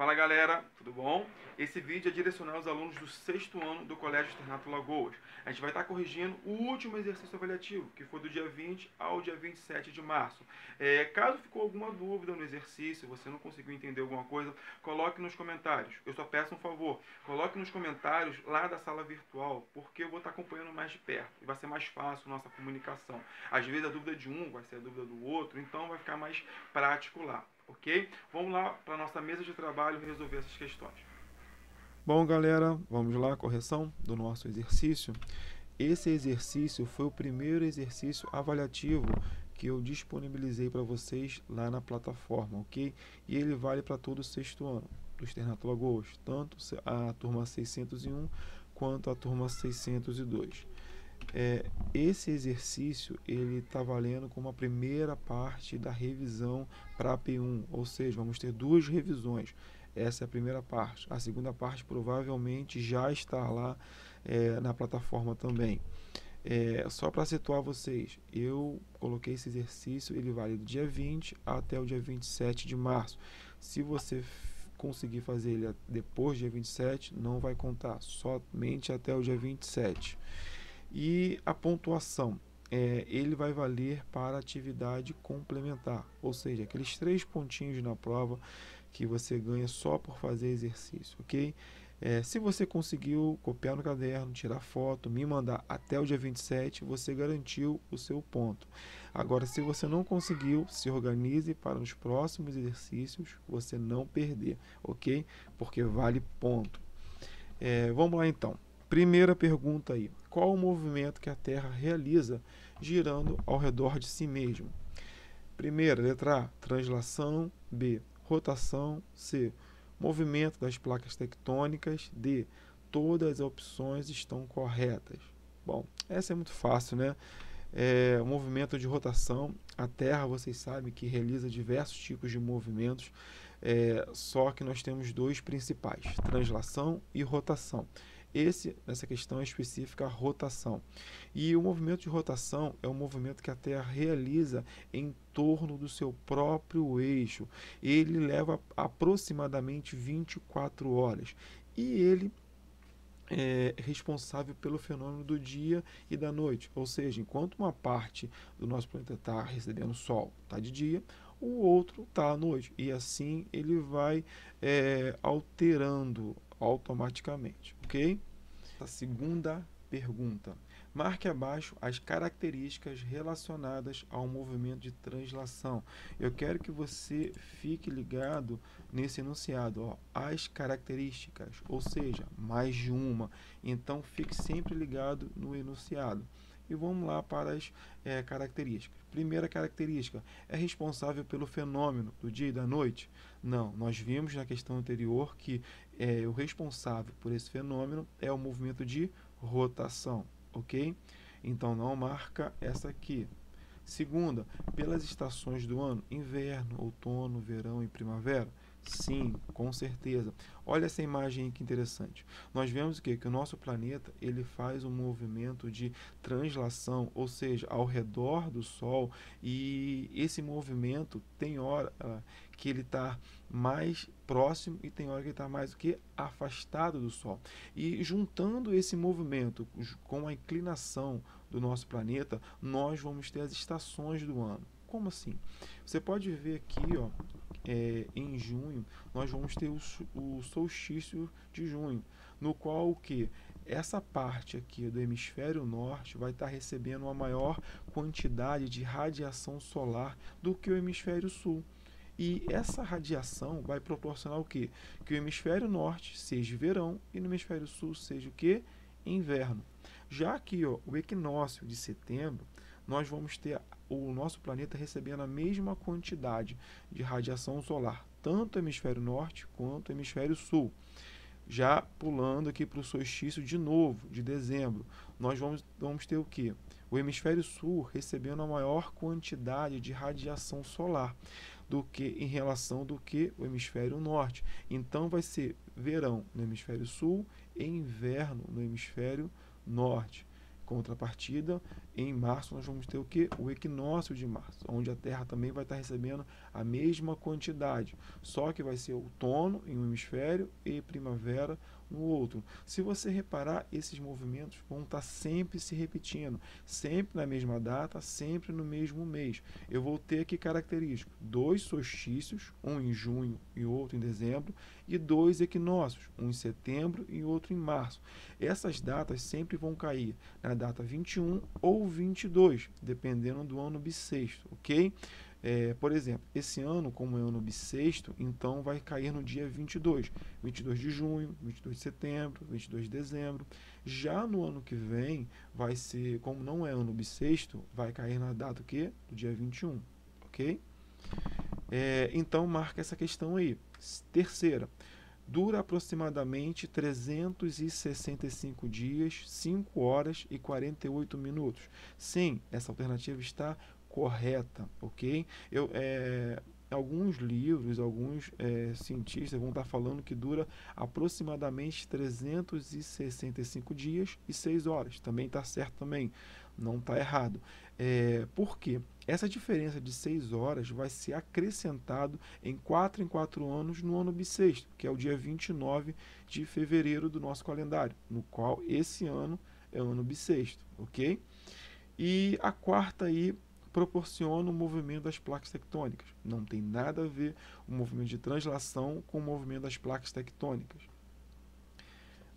Fala galera, tudo bom? Esse vídeo é direcionado aos alunos do 6º ano do Colégio Externato Lagoas. A gente vai estar corrigindo o último exercício avaliativo, que foi do dia 20 ao dia 27 de março. Caso ficou alguma dúvida no exercício, você não conseguiu entender alguma coisa, coloque nos comentários. Eu só peço um favor, coloque nos comentários lá da sala virtual, porque eu vou estar acompanhando mais de perto e vai ser mais fácil a nossa comunicação. Às vezes a dúvida de um vai ser a dúvida do outro, então vai ficar mais prático lá. Ok? Vamos lá para a nossa mesa de trabalho resolver essas questões. Bom, galera, vamos lá, correção do nosso exercício. Esse exercício foi o primeiro exercício avaliativo que eu disponibilizei para vocês lá na plataforma, ok? E ele vale para todo o 6º ano do Externato Lagoas, tanto a turma 601 quanto a turma 602. Esse exercício ele está valendo como a primeira parte da revisão para a P1, ou seja, vamos ter duas revisões. Essa é a primeira parte. A segunda parte provavelmente já está lá na plataforma também. Só para situar vocês, eu coloquei esse exercício, ele vale do dia 20 até o dia 27 de março. Se você conseguir fazer ele depois do dia 27, não vai contar, somente até o dia 27. E a pontuação, ele vai valer para atividade complementar, ou seja, aqueles 3 pontinhos na prova que você ganha só por fazer exercício, ok? Se você conseguiu copiar no caderno, tirar foto, me mandar até o dia 27, você garantiu o seu ponto. Agora, se você não conseguiu, se organize para os próximos exercícios você não perder, ok? Porque vale ponto. Vamos lá então. Primeira pergunta aí. Qual o movimento que a Terra realiza girando ao redor de si mesmo? Primeira, letra A, translação. B, rotação. C, movimento das placas tectônicas. D, todas as opções estão corretas. Bom, essa é muito fácil, né? O movimento de rotação, a Terra, vocês sabem que realiza diversos tipos de movimentos, só que nós temos dois principais, translação e rotação. Nessa questão específica, a rotação. E o movimento de rotação é um movimento que a Terra realiza em torno do seu próprio eixo. Ele leva aproximadamente 24 horas. E ele responsável pelo fenômeno do dia e da noite. Ou seja, enquanto uma parte do nosso planeta está recebendo sol, está de dia, o outro está à noite. E assim ele vai alterando automaticamente. Ok? A segunda pergunta. Marque abaixo as características relacionadas ao movimento de translação. Eu quero que você fique ligado nesse enunciado, ó, as características, ou seja, mais de uma. Então fique sempre ligado no enunciado. E vamos lá para as características. Primeira característica, é responsável pelo fenômeno do dia e da noite? Não, nós vimos na questão anterior que o responsável por esse fenômeno é o movimento de rotação, ok? Então não marca essa aqui. Segunda, pelas estações do ano, inverno, outono, verão e primavera? Sim, com certeza. Olha essa imagem que interessante. Nós vemos o quê? Que o nosso planeta ele faz um movimento de translação, ou seja, ao redor do Sol, e esse movimento tem hora que ele está mais próximo e tem hora que ele está mais o que afastado do Sol. E juntando esse movimento com a inclinação do nosso planeta, nós vamos ter as estações do ano. Como assim? Você pode ver aqui, ó, em junho, nós vamos ter o solstício de junho, no qual o que? Essa parte aqui do hemisfério norte vai estar recebendo uma maior quantidade de radiação solar do que o hemisfério sul. E essa radiação vai proporcionar o quê? Que o hemisfério norte seja verão e no hemisfério sul seja o quê? Inverno. Já que o equinócio de setembro, nós vamos ter o nosso planeta recebendo a mesma quantidade de radiação solar, tanto o hemisfério norte quanto o hemisfério sul. Já pulando aqui para o solstício de novo, de dezembro, nós vamos ter o quê? O hemisfério sul recebendo a maior quantidade de radiação solar do que em relação do que o hemisfério norte. Então vai ser verão no hemisfério sul e inverno no hemisfério norte. Contrapartida, em março nós vamos ter o quê? O equinócio de março, onde a Terra também vai estar recebendo a mesma quantidade, só que vai ser outono em um hemisfério e primavera no outro. Se você reparar, esses movimentos vão estar sempre se repetindo, sempre na mesma data, sempre no mesmo mês. Eu vou ter aqui características: 2 solstícios, um em junho e outro em dezembro, e 2 equinócios, um em setembro e outro em março. Essas datas sempre vão cair na data 21 ou 22, dependendo do ano bissexto, ok? Por exemplo, esse ano, como é ano bissexto, então vai cair no dia 22. 22 de junho, 22 de setembro, 22 de dezembro. Já no ano que vem, vai ser, como não é ano bissexto, vai cair na data o quê? Do dia 21, ok? Então, marca essa questão aí. Terceira, dura aproximadamente 365 dias, 5 horas e 48 minutos. Sim, essa alternativa está correta, ok? Alguns livros, alguns cientistas vão estar falando que dura aproximadamente 365 dias e 6 horas. Também está certo também, não está errado. Por quê? Essa diferença de 6 horas vai ser acrescentado em 4 anos no ano bissexto, que é o dia 29 de fevereiro do nosso calendário, no qual esse ano é o ano bissexto, ok? E a quarta aí proporciona o movimento das placas tectônicas. Não tem nada a ver o movimento de translação com o movimento das placas tectônicas.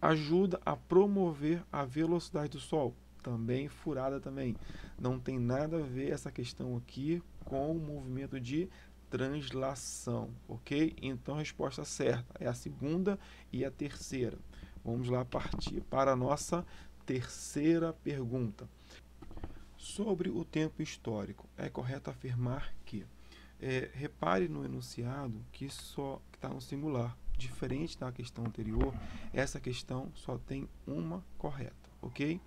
Ajuda a promover a velocidade do Sol. Também furada também. Não tem nada a ver essa questão aqui com o movimento de translação, ok? Então a resposta certa é a segunda e a terceira. Vamos lá partir para a nossa terceira pergunta. Sobre o tempo histórico, é correto afirmar que, repare no enunciado que só está no singular. Diferente da questão anterior, essa questão só tem uma correta, ok?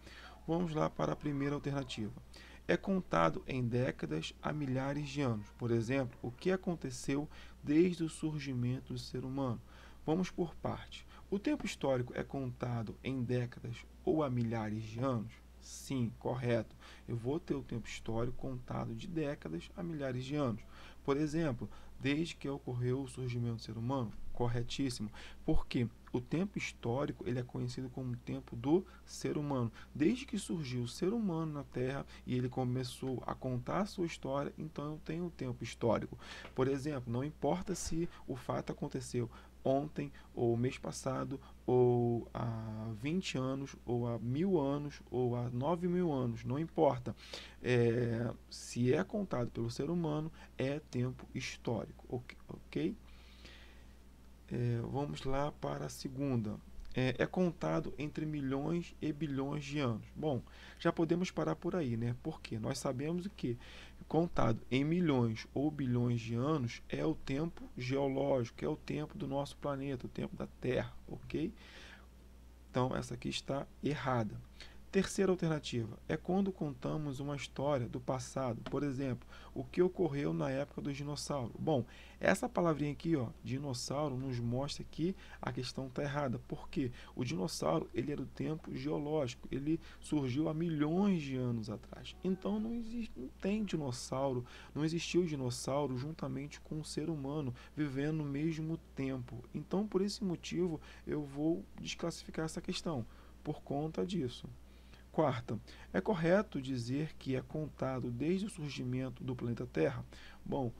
Vamos lá para a primeira alternativa. É contado em décadas a milhares de anos. Por exemplo, o que aconteceu desde o surgimento do ser humano? Vamos por parte. O tempo histórico é contado em décadas ou a milhares de anos? Sim, correto. Eu vou ter o tempo histórico contado de décadas a milhares de anos. Por exemplo, desde que ocorreu o surgimento do ser humano? Corretíssimo. Porque o tempo histórico ele é conhecido como o tempo do ser humano. Desde que surgiu o ser humano na Terra e ele começou a contar a sua história, então eu tenho o tempo histórico. Por exemplo, não importa se o fato aconteceu ontem, ou mês passado, ou há 20 anos, ou há 1000 anos, ou há 9000 anos, não importa. Se é contado pelo ser humano, é tempo histórico, ok? Vamos lá para a segunda. É contado entre milhões e bilhões de anos. Bom, já podemos parar por aí, né? Porque nós sabemos que contado em milhões ou bilhões de anos é o tempo geológico, é o tempo do nosso planeta, o tempo da Terra, ok? Então, essa aqui está errada. Terceira alternativa é quando contamos uma história do passado, por exemplo, o que ocorreu na época dos dinossauros. Bom, essa palavrinha aqui, ó, dinossauro, nos mostra que a questão está errada, porque o dinossauro ele era do tempo geológico, ele surgiu há milhões de anos atrás. Então não tem dinossauro, não existiu dinossauro juntamente com o ser humano vivendo no mesmo tempo. Então, por esse motivo, eu vou desclassificar essa questão por conta disso. Quarta, é correto dizer que é contado desde o surgimento do planeta Terra? Bom,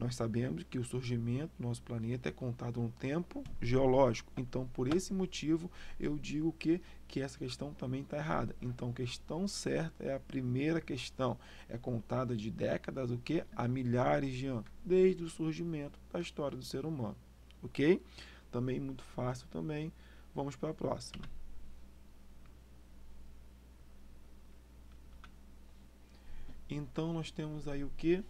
nós sabemos que o surgimento do nosso planeta é contado no tempo geológico. Então, por esse motivo, eu digo que essa questão também está errada. Então, a questão certa é a primeira questão. É contada de décadas o quê? A milhares de anos, desde o surgimento da história do ser humano. Ok? Também muito fácil também. Vamos para a próxima. Então, nós temos aí o que?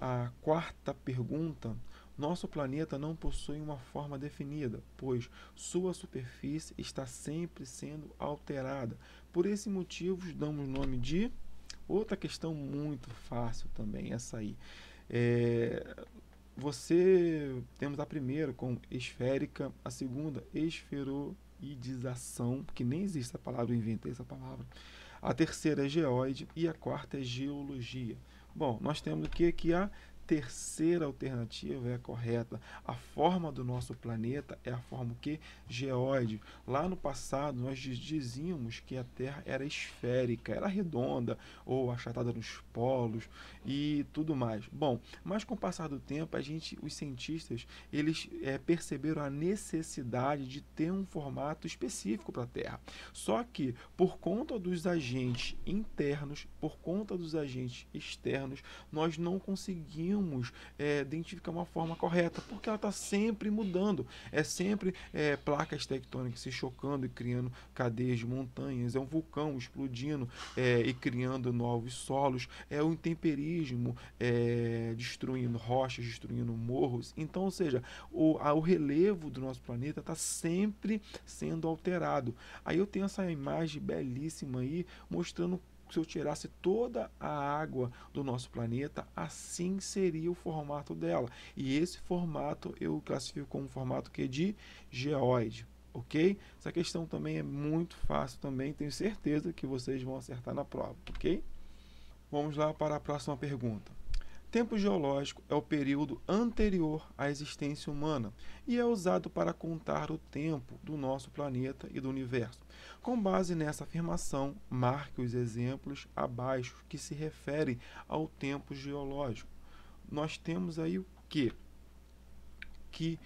A quarta pergunta. Nosso planeta não possui uma forma definida, pois sua superfície está sempre sendo alterada. Por esse motivo, damos o nome de... Outra questão muito fácil também, essa aí. Temos a primeira como esférica, a segunda, esferoidização, que nem existe essa palavra, eu inventei essa palavra. A terceira é geóide e a quarta é geologia. Bom, nós temos o que? Que a terceira alternativa é a correta. A forma do nosso planeta é a forma que geóide. Lá no passado nós dizíamos que a Terra era esférica, era redonda ou achatada nos polos e tudo mais. Bom, mas com o passar do tempo os cientistas, eles perceberam a necessidade de ter um formato específico para a Terra. Só que por conta dos agentes internos, por conta dos agentes externos, nós não conseguimos identificar uma forma correta, porque ela está sempre mudando, é sempre placas tectônicas se chocando e criando cadeias de montanhas, é um vulcão explodindo e criando novos solos, é o intemperismo destruindo rochas, destruindo morros. Então, ou seja, o relevo do nosso planeta está sempre sendo alterado. Aí eu tenho essa imagem belíssima aí mostrando, se eu tirasse toda a água do nosso planeta, assim seria o formato dela. E esse formato eu classifico como formato que de geóide, ok? Essa questão também é muito fácil também, tenho certeza que vocês vão acertar na prova, ok? Vamos lá para a próxima pergunta. Tempo geológico é o período anterior à existência humana e é usado para contar o tempo do nosso planeta e do universo. Com base nessa afirmação, marque os exemplos abaixo que se referem ao tempo geológico. Nós temos aí o quê? Que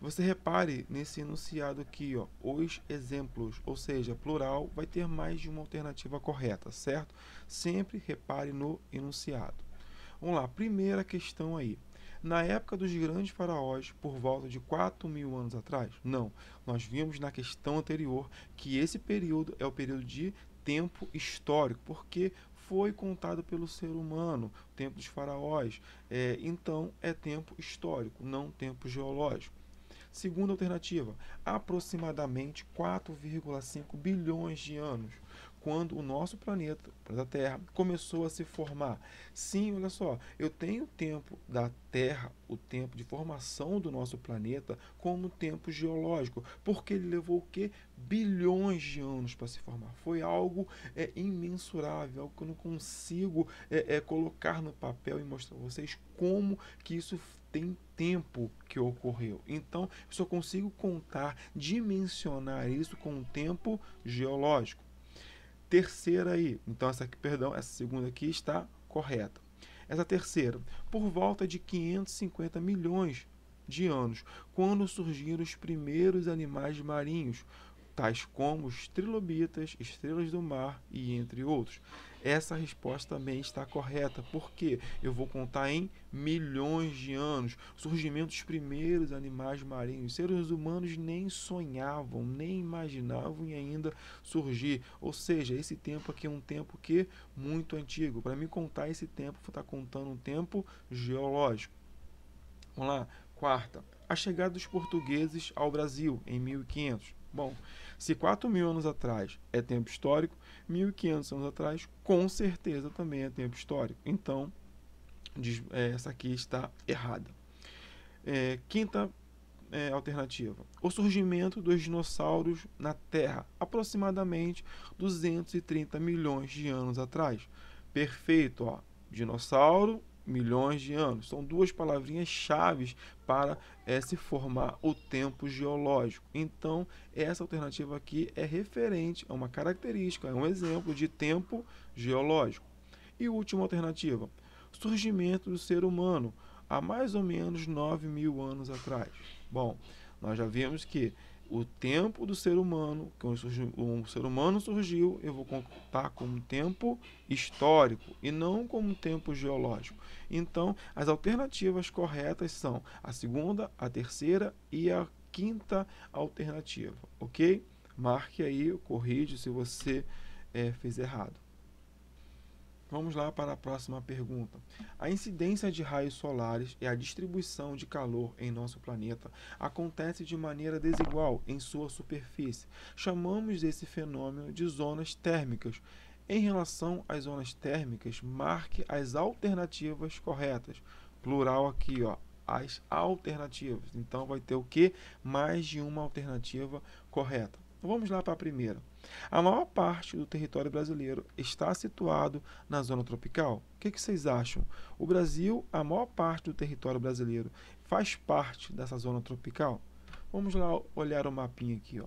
você repare nesse enunciado aqui, ó, os exemplos, ou seja, plural, vai ter mais de uma alternativa correta, certo? Sempre repare no enunciado. Vamos lá, primeira questão aí. Na época dos grandes faraós, por volta de 4.000 anos atrás? Não. Nós vimos na questão anterior que esse período é o período de tempo histórico, porque foi contado pelo ser humano, o tempo dos faraós. Então, é tempo histórico, não tempo geológico. Segunda alternativa, aproximadamente 4,5 bilhões de anos, quando o nosso planeta, a Terra, começou a se formar. Sim, olha só, eu tenho o tempo da Terra, o tempo de formação do nosso planeta, como tempo geológico, porque ele levou o quê? Bilhões de anos para se formar. Foi algo imensurável, algo que eu não consigo colocar no papel e mostrar a vocês como que isso tem tempo que ocorreu. Então, eu só consigo contar, dimensionar isso com o tempo geológico. Terceira aí, então essa segunda aqui está correta. Essa terceira, por volta de 550 milhões de anos, quando surgiram os primeiros animais marinhos, tais como os trilobitas, estrelas do mar e entre outros. Essa resposta também está correta, porque eu vou contar em milhões de anos, surgimento dos primeiros animais marinhos. Seres humanos nem sonhavam, nem imaginavam em ainda surgir. Ou seja, esse tempo aqui é um tempo que muito antigo. Para me contar esse tempo, vou estar contando um tempo geológico. Vamos lá, quarta. A chegada dos portugueses ao Brasil em 1500. Bom, se 4.000 anos atrás é tempo histórico, 1.500 anos atrás com certeza também é tempo histórico. Então, essa aqui está errada. Quinta alternativa. O surgimento dos dinossauros na Terra, aproximadamente 230 milhões de anos atrás. Perfeito, ó. Dinossauro, milhões de anos. São duas palavrinhas chaves para se formar o tempo geológico. Então, essa alternativa aqui é referente a uma característica, é um exemplo de tempo geológico. E última alternativa, surgimento do ser humano há mais ou menos 9.000 anos atrás. Bom, nós já vimos que o tempo do ser humano, quando o ser humano surgiu, eu vou contar como tempo histórico e não como tempo geológico. Então, as alternativas corretas são a segunda, a terceira e a quinta alternativa, ok? Marque aí, corrige se você fez errado. Vamos lá para a próxima pergunta. A incidência de raios solares e a distribuição de calor em nosso planeta acontece de maneira desigual em sua superfície. Chamamos esse fenômeno de zonas térmicas. Em relação às zonas térmicas, marque as alternativas corretas. Plural aqui, ó, as alternativas. Então vai ter o quê? Mais de uma alternativa correta. Vamos lá para a primeira. A maior parte do território brasileiro está situado na zona tropical. O que vocês acham? O Brasil, a maior parte do território brasileiro, faz parte dessa zona tropical? Vamos lá olhar o mapinha aqui, ó.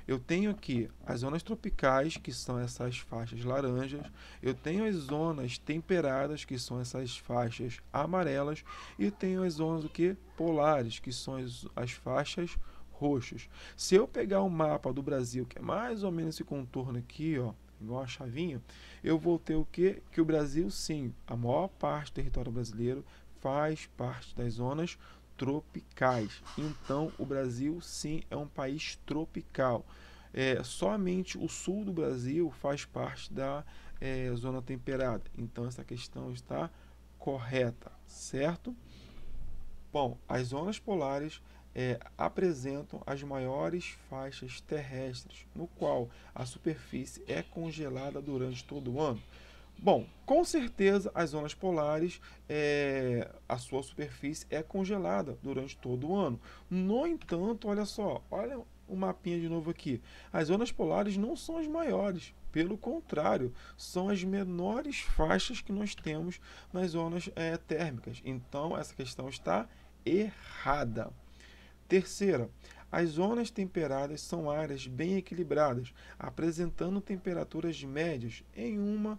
Eu tenho aqui as zonas tropicais, que são essas faixas laranjas. Eu tenho as zonas temperadas, que são essas faixas amarelas. E eu tenho as zonas polares, que são as faixas roxas. Se eu pegar o mapa do Brasil, que é mais ou menos esse contorno aqui, ó, igual a chavinha, eu vou ter o quê? Que o Brasil, sim, a maior parte do território brasileiro faz parte das zonas tropicais. Então, o Brasil, sim, é um país tropical. Somente o sul do Brasil faz parte da zona temperada. Então, essa questão está correta, certo? Bom, as zonas polares apresentam as maiores faixas terrestres, no qual a superfície é congelada durante todo o ano. Bom, com certeza as zonas polares, a sua superfície é congelada durante todo o ano. No entanto, olha só, olha o mapinha de novo aqui. As zonas polares não são as maiores, pelo contrário, são as menores faixas que nós temos nas zonas térmicas. Então, essa questão está errada. Terceira, as zonas temperadas são áreas bem equilibradas, apresentando temperaturas médias em uma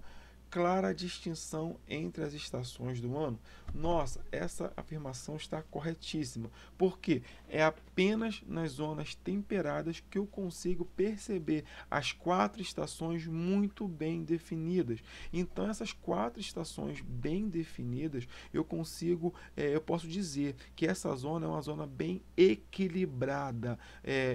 clara distinção entre as estações do ano. Nossa, essa afirmação está corretíssima, porque é apenas nas zonas temperadas que eu consigo perceber as 4 estações muito bem definidas. Então, essas 4 estações bem definidas, eu posso dizer que essa zona é uma zona bem equilibrada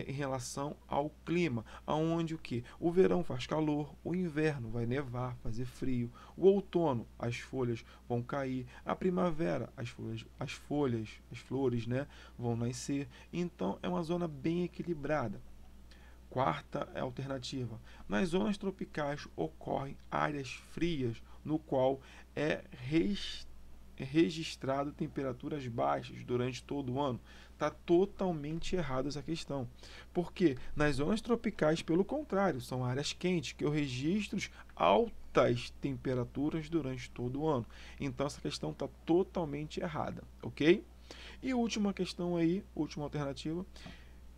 em relação ao clima, aonde o verão faz calor, o inverno vai nevar, fazer frio, o outono, as folhas vão cair, a primavera, as flores, né, vão nascer. Então, é uma zona bem equilibrada. Quarta alternativa. Nas zonas tropicais ocorrem áreas frias, no qual é registrado temperaturas baixas durante todo o ano. Está totalmente errado essa questão. Porque nas zonas tropicais, pelo contrário, são áreas quentes, que eu registro altas temperaturas durante todo o ano. Então, essa questão está totalmente errada, ok? E última questão aí, última alternativa.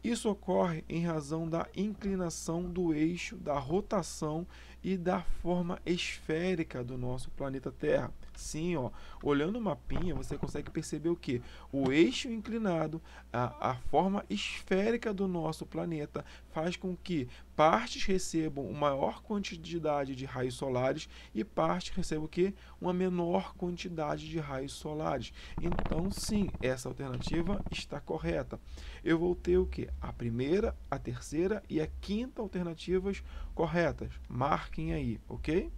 Isso ocorre em razão da inclinação do eixo, da rotação e da forma esférica do nosso planeta Terra. Sim, ó, olhando o mapinha, você consegue perceber o que? O eixo inclinado, a forma esférica do nosso planeta faz com que partes recebam uma maior quantidade de raios solares e partes recebam o que? Uma menor quantidade de raios solares. Então, sim, essa alternativa está correta. Eu vou ter o que? A primeira, a terceira e a quinta alternativas corretas. Marquem aí, ok?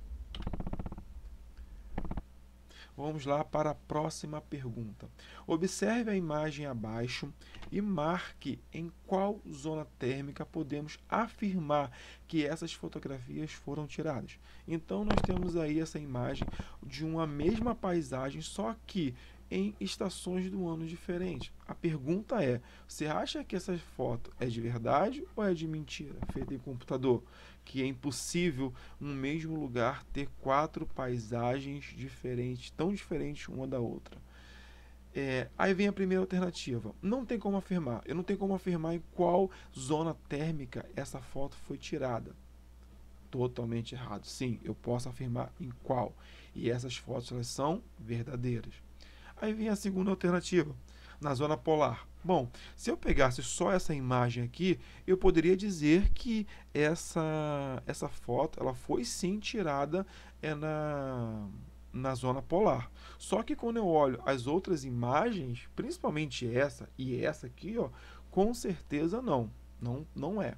Vamos lá para a próxima pergunta. Observe a imagem abaixo e marque em qual zona térmica podemos afirmar que essas fotografias foram tiradas. Então, nós temos aí essa imagem de uma mesma paisagem, só que em estações do ano diferentes. A pergunta é, você acha que essa foto é de verdade ou é de mentira, feita em computador? Que é impossível um mesmo lugar ter 4 paisagens diferentes, tão diferentes uma da outra. Aí vem a primeira alternativa. Não tem como afirmar. Eu não tenho como afirmar em qual zona térmica essa foto foi tirada. Totalmente errado. Sim, eu posso afirmar em qual. E essas fotos elas são verdadeiras. Aí vem a segunda alternativa, na zona polar. Bom, se eu pegasse só essa imagem aqui, eu poderia dizer que essa foto ela foi sim tirada na zona polar. Só que quando eu olho as outras imagens, principalmente essa e essa aqui, ó, com certeza não é.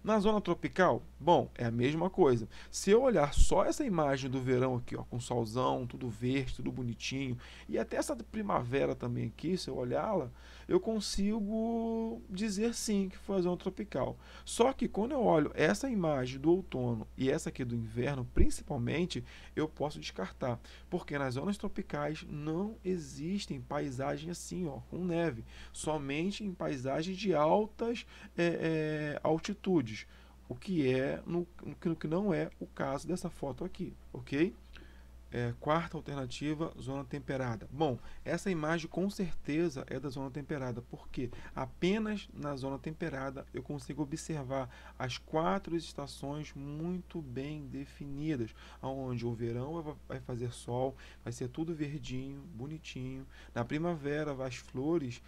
Na zona tropical, bom, é a mesma coisa. Se eu olhar só essa imagem do verão aqui, ó, com solzão, tudo verde, tudo bonitinho, e até essa primavera também aqui, se eu olhá-la, eu consigo dizer sim que foi a zona tropical. Só que quando eu olho essa imagem do outono e essa aqui do inverno, principalmente, eu posso descartar, porque nas zonas tropicais não existem paisagens assim, ó, com neve, somente em paisagens de altas altitudes, o que que não é o caso dessa foto aqui, ok? Quarta alternativa, zona temperada. Bom, essa imagem com certeza é da zona temperada, porque apenas na zona temperada eu consigo observar as 4 estações muito bem definidas, onde o verão vai fazer sol, vai ser tudo verdinho, bonitinho. Na primavera, as flores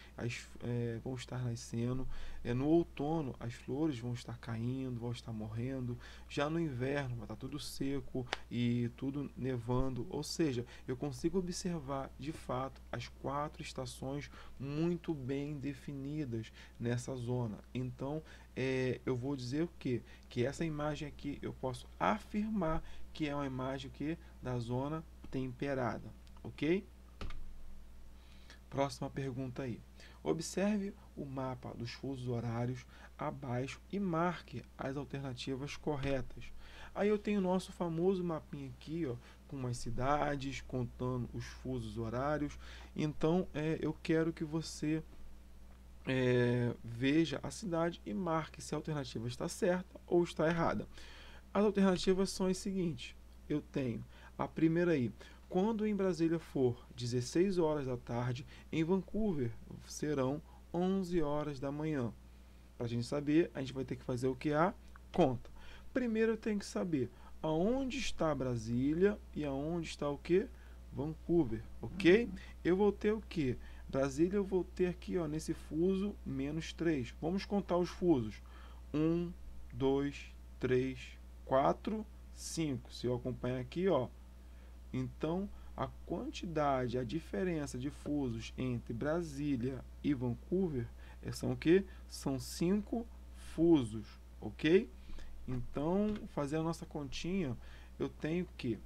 vão estar nascendo. No outono, as flores vão estar caindo, vão estar morrendo. Já no inverno, vai estar tudo seco e tudo nevando. Ou seja, eu consigo observar de fato as 4 estações muito bem definidas nessa zona. Então, eu vou dizer o quê? Que essa imagem aqui eu posso afirmar que é uma imagem da zona temperada, ok? Próxima pergunta aí. Observe o mapa dos fusos horários abaixo e marque as alternativas corretas. Aí eu tenho o nosso famoso mapinha aqui, ó, com as cidades, contando os fusos horários. Então, eu quero que você veja a cidade e marque se a alternativa está certa ou está errada. As alternativas são as seguintes. Eu tenho a primeira aí. Quando em Brasília for 16 horas da tarde, em Vancouver serão 11 horas da manhã. Para a gente saber, a gente vai ter que fazer o que? A conta. Primeiro eu tenho que saber aonde está Brasília e aonde está o que? Vancouver, ok? Eu vou ter o que? Brasília eu vou ter aqui, ó, nesse fuso, -3. Vamos contar os fusos. 1, 2, 3, 4, 5. Se eu acompanhar aqui, ó. Então, a quantidade, a diferença de fusos entre Brasília e Vancouver são o quê? São 5 fusos, ok? Então, fazendo a nossa continha, eu tenho que...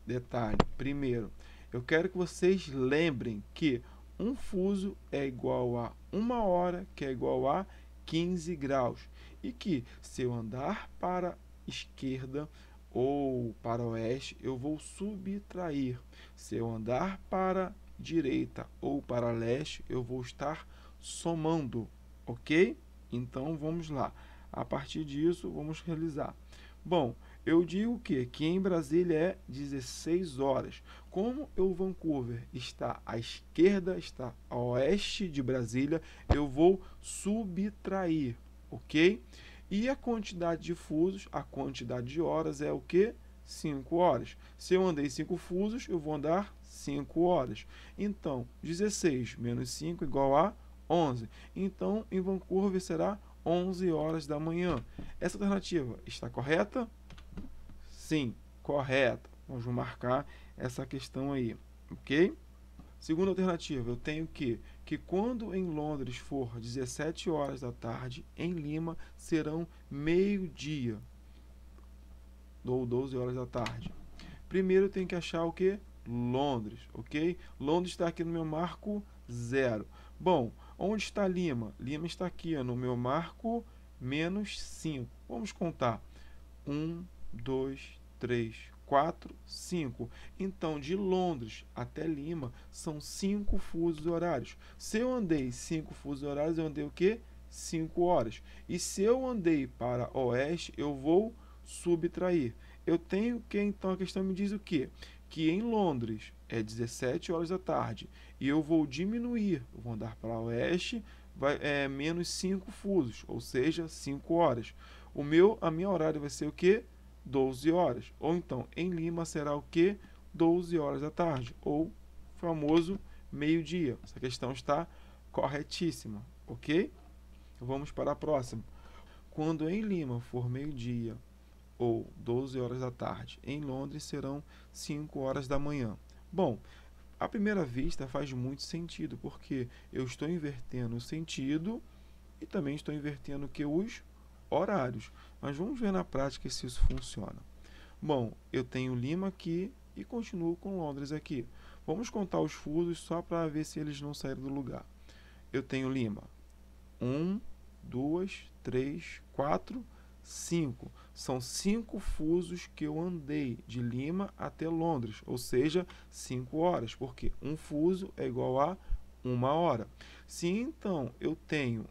detalhe, primeiro, eu quero que vocês lembrem que um fuso é igual a 1 hora, que é igual a 15 graus. E que, se eu andar para a esquerda ou para o oeste, eu vou subtrair. Se eu andar para a direita ou para leste, eu vou estar somando, ok? Então, vamos lá. A partir disso, vamos realizar. Bom, eu digo que em Brasília é 16 horas. Como o Vancouver está à esquerda, está a oeste de Brasília, eu vou subtrair, ok? E a quantidade de fusos, a quantidade de horas é o que? 5 horas. Se eu andei 5 fusos, eu vou andar 5 horas. Então, 16 menos 5 igual a 11. Então, em Vancouver será 11 horas da manhã. Essa alternativa está correta? Sim, correta. Vamos marcar essa questão aí, ok? Segunda alternativa, eu tenho que quando em Londres for 17 horas da tarde, em Lima serão meio-dia, ou 12 horas da tarde. Primeiro eu tenho que achar o que? Londres, ok? Londres está aqui no meu marco 0. Bom, onde está Lima? Lima está aqui, ó, no meu marco -5. Vamos contar. 1, 2, 3, 4, 5. Então, de Londres até Lima são 5 fusos horários. Se eu andei 5 fusos horários, eu andei o quê? 5 horas. E se eu andei para oeste, eu vou subtrair. Eu tenho que, então, a questão me diz o quê? Que em Londres é 17 horas da tarde e eu vou diminuir, eu vou andar para oeste, menos 5 fusos, ou seja, 5 horas. A minha horário vai ser o quê? 12 horas. Ou então, em Lima será o quê? 12 horas da tarde, ou famoso meio-dia. Essa questão está corretíssima, ok? Vamos para a próxima. Quando em Lima for meio-dia ou 12 horas da tarde, em Londres serão 5 horas da manhã. Bom, à primeira vista faz muito sentido, porque eu estou invertendo o sentido e também estou invertendo os horários. Mas vamos ver na prática se isso funciona. Bom, eu tenho Lima aqui e continuo com Londres aqui. Vamos contar os fusos só para ver se eles não saíram do lugar. eu tenho Lima. 1, 2, 3, 4, 5. São 5 fusos que eu andei de Lima até Londres, ou seja, 5 horas, porque um fuso é igual a 1 hora. Se então eu tenho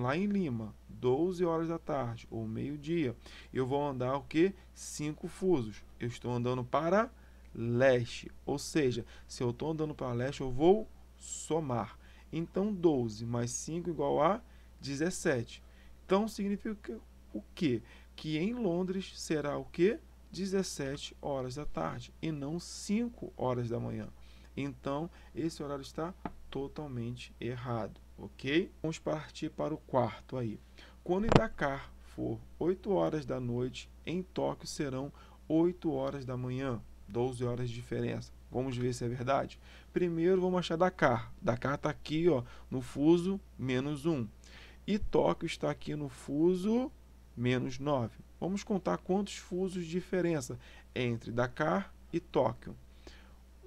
lá em Lima 12 horas da tarde ou meio-dia, eu vou andar o que? 5 fusos. Eu estou andando para leste, ou seja, se eu estou andando para leste, eu vou somar. Então, 12 mais 5 igual a 17. Então, significa o quê? Que em Londres será o quê? 17 horas da tarde e não 5 horas da manhã. Então, esse horário está totalmente errado, ok? Vamos partir para o quarto aí. Quando em Dakar for 8 horas da noite, em Tóquio serão 8 horas da manhã, 12 horas de diferença. Vamos ver se é verdade? Primeiro vamos achar Dakar. Dakar está aqui, ó, no fuso -1. E Tóquio está aqui no fuso -9. Vamos contar quantos fusos de diferença entre Dakar e Tóquio.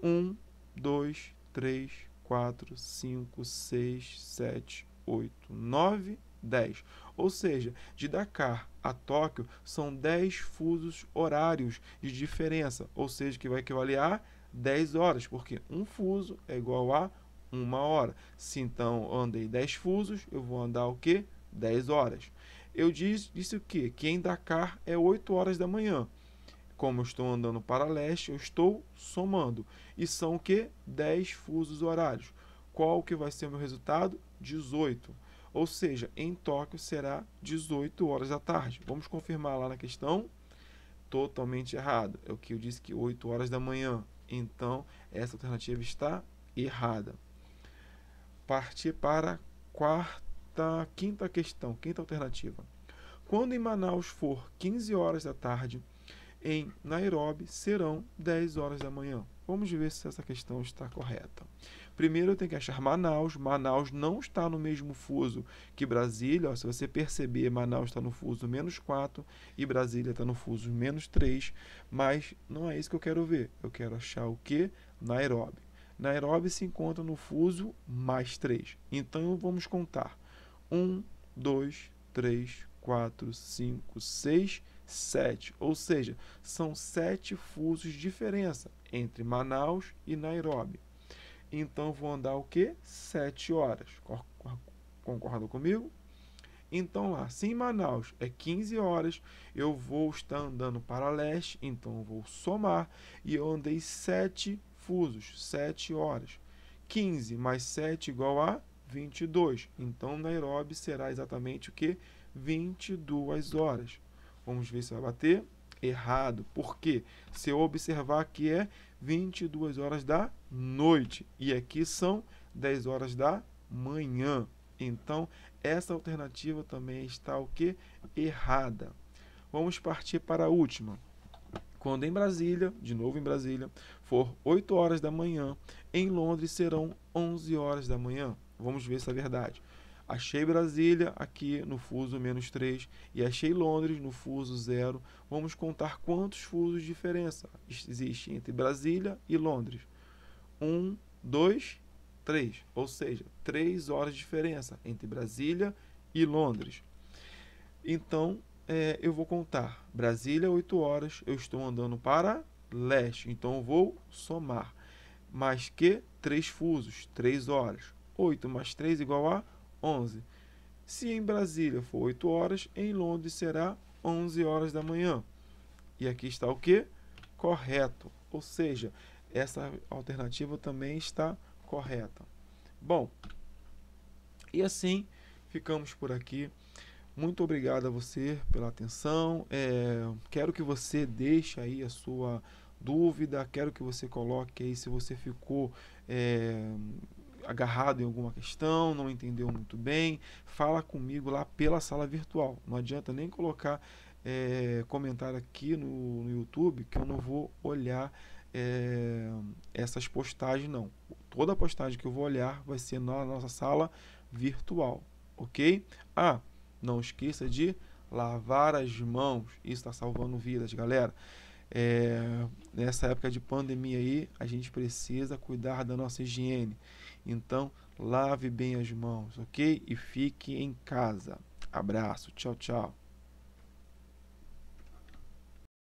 1, 2, 3, 4, 5, 6, 7, 8, 9, 10. Ou seja, de Dakar a Tóquio são 10 fusos horários de diferença, ou seja, que vai equivaler a 10 horas, porque um fuso é igual a 1 hora. Se então eu andei 10 fusos, eu vou andar o quê? 10 horas. Eu disse o quê? Que em Dakar é 8 horas da manhã. Como eu estou andando para leste, eu estou somando. E são o quê? 10 fusos horários. Qual que vai ser o meu resultado? 18. Ou seja, em Tóquio será 18 horas da tarde. Vamos confirmar lá na questão. Totalmente errado. É o que eu disse que 8 horas da manhã. Então, essa alternativa está errada. Partir para quinta questão, quinta alternativa. Quando em Manaus for 15 horas da tarde, em Nairobi serão 10 horas da manhã. Vamos ver se essa questão está correta. Primeiro eu tenho que achar Manaus. Manaus não está no mesmo fuso que Brasília. Ó, se você perceber, Manaus está no fuso -4 e Brasília está no fuso -3. Mas não é isso que eu quero ver. Eu quero achar o que? Nairobi. Nairobi se encontra no fuso +3. Então vamos contar. 1, 2, 3, 4, 5, 6, 7. Ou seja, são 7 fusos de diferença entre Manaus e Nairobi. Então, vou andar o quê? 7 horas. Concordam comigo? Então, lá, se em Manaus é 15 horas, eu vou estar andando para leste, então eu vou somar, e eu andei 7 fusos, 7 horas. 15 mais 7 igual a 22. Então, Nairobi será exatamente o quê? 22 horas. Vamos ver se vai bater. Errado. Por quê? Se eu observar que é 22 horas da noite e aqui são 10 horas da manhã. Então, essa alternativa também está o quê? Errada. Vamos partir para a última. Quando em Brasília, de novo em Brasília, for 8 horas da manhã, em Londres serão 11 horas da manhã. Vamos ver se é verdade. Achei Brasília aqui no fuso -3 e achei Londres no fuso 0. Vamos contar quantos fusos de diferença existe entre Brasília e Londres. 1, 2, 3. Ou seja, 3 horas de diferença entre Brasília e Londres. Então, eu vou contar. Brasília, 8 horas. Eu estou andando para leste. Então, eu vou somar. Mais que 3 fusos, 3 horas. 8 mais 3 igual a 11. Se em Brasília for 8 horas, em Londres será 11 horas da manhã. E aqui está o que? Correto. Ou seja, essa alternativa também está correta. Bom, e assim ficamos por aqui. Muito obrigado a você pela atenção. Quero que você deixe aí a sua dúvida. Quero que você coloque aí se você ficou agarrado em alguma questão, não entendeu muito bem, fala comigo lá pela sala virtual. Não adianta nem colocar comentário aqui no YouTube, que eu não vou olhar essas postagens, não. Toda postagem que eu vou olhar vai ser na nossa sala virtual, ok? Não esqueça de lavar as mãos, isso está salvando vidas, galera. Nessa época de pandemia aí, a gente precisa cuidar da nossa higiene. Então, lave bem as mãos, ok? E fique em casa. Abraço, tchau, tchau.